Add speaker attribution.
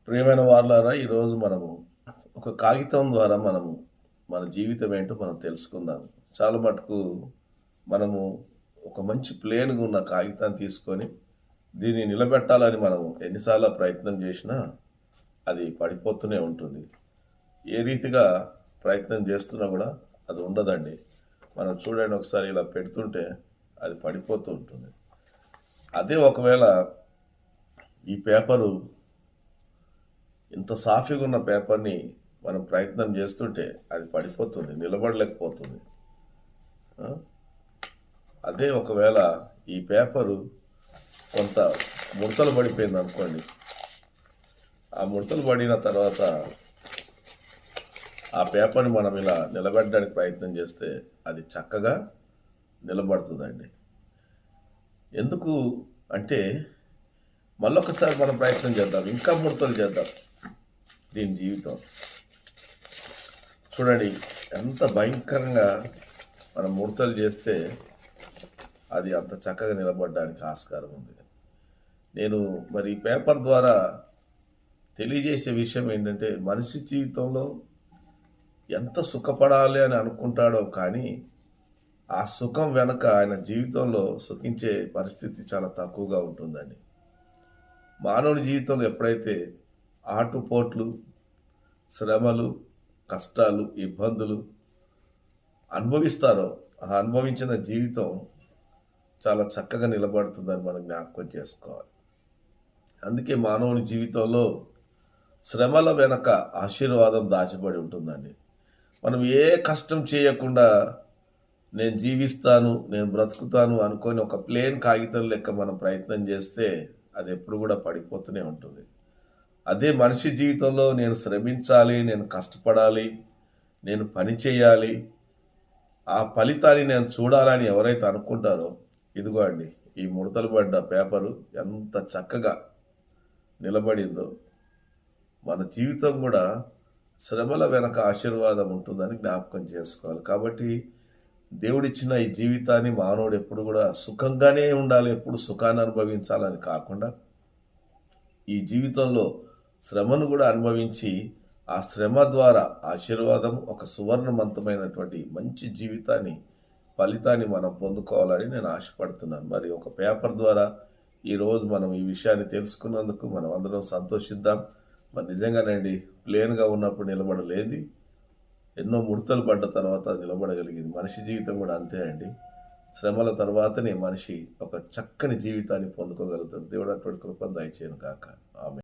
Speaker 1: ప్రియమైన వారలారా, ఈరోజు మనము ఒక కాగితం ద్వారా మన జీవితం ఏంటో మనం తెలుసుకుందాం. చాలా మటుకు మనము ఒక మంచి ప్లేన్‌గా ఉన్న కాగితాన్ని తీసుకొని దీన్ని నిలబెట్టాలని మనం ఎన్నిసార్లు ప్రయత్నం చేసినా అది పడిపోతూనే ఉంటుంది. ఏ రీతిగా ప్రయత్నం చేస్తున్నా కూడా అది ఉండదండి. మనం చూడండి, ఒకసారి ఇలా పెడుతుంటే అది పడిపోతూ ఉంటుంది. అదే ఒకవేళ ఈ పేపరు, ఇంత సాఫీగా ఉన్న పేపర్‌ని మనం ప్రయత్నం చేస్తుంటే అది పడిపోతుంది, నిలబడలేకపోతుంది. ఆ! అదే ఒకవేళ ఈ పేపరు కొంత ముడతలు పడిపోయిందనుకోండి. ఆ ముడతలు పడిన తర్వాత ఆ పేపర్‌ని మనం ఇలా నిలబెట్టడానికి ప్రయత్నం చేస్తే అది చక్కగా నిలబడుతుందండి. ఎందుకు అంటే, మళ్ళొకసారి మనం ప్రయత్నం చేద్దాం. ఇంకా ముడతలు చేద్దాం దీని జీవితం. చూడండి, ఎంత భయంకరంగా మనం ముడతలు చేస్తే అది అంత చక్కగా నిలబడడానికి ఆస్కారం ఉంది. నేను మరి ఈ పేపర్ ద్వారా తెలియజేసే విషయం ఏంటంటే, మనిషి జీవితంలో ఎంత సుఖపడాలి అని అనుకుంటాడో కానీ, ఆ సుఖం వెనక ఆయన జీవితంలో సుఖించే పరిస్థితి చాలా తక్కువగా ఉంటుందండి. మానవుని జీవితంలో ఎప్పుడైతే ఆటుపోట్లు, శ్రమలు, కష్టాలు, ఇబ్బందులు అనుభవిస్తారో, ఆ అనుభవించిన జీవితం చాలా చక్కగా నిలబడుతుందని మనం జ్ఞాపకం చేసుకోవాలి. అందుకే మానవుని జీవితంలో శ్రమల వెనక ఆశీర్వాదం దాచబడి ఉంటుందండి. మనం ఏ కష్టం చేయకుండా నేను జీవిస్తాను, నేను బ్రతుకుతాను అనుకొని ఒక ప్లేన్ కాగితం లెక్క మనం ప్రయత్నం చేస్తే అది ఎప్పుడు కూడా పడిపోతూనే ఉంటుంది. అదే మనిషి జీవితంలో నేను శ్రమించాలి, నేను కష్టపడాలి, నేను పని చేయాలి, ఆ ఫలితాన్ని నేను చూడాలని ఎవరైతే అనుకుంటారో, ఇదిగో అండి, ఈ ముడతలు పడ్డ పేపరు ఎంత చక్కగా నిలబడిందో, మన జీవితం కూడా శ్రమల వెనక ఆశీర్వాదం ఉంటుందని జ్ఞాపకం చేసుకోవాలి. కాబట్టి దేవుడిచ్చిన ఈ జీవితాన్ని మానవుడు ఎప్పుడు కూడా సుఖంగానే ఉండాలి, ఎప్పుడు సుఖాన్ని అనుభవించాలని కాకుండా, ఈ జీవితంలో శ్రమను కూడా అనుభవించి, ఆ శ్రమ ద్వారా ఆశీర్వాదం, ఒక సువర్ణవంతమైనటువంటి మంచి జీవితాన్ని, ఫలితాన్ని మనం పొందుకోవాలని నేను ఆశపడుతున్నాను. మరి ఒక పేపర్ ద్వారా ఈరోజు మనం ఈ విషయాన్ని తెలుసుకున్నందుకు మనం అందరం సంతోషిద్దాం. మరి నిజంగానండి, ప్లేన్‌గా ఉన్నప్పుడు నిలబడలేది, ఎన్నో ముడతలు పడ్డ తర్వాత నిలబడగలిగింది. మనిషి జీవితం కూడా అంతే అండి. శ్రమల తర్వాతనే మనిషి ఒక చక్కని జీవితాన్ని పొందుకోగలుగుతాడు. దేవుడు అటువంటి కృపను దయచేయును గాక. ఆమేన్.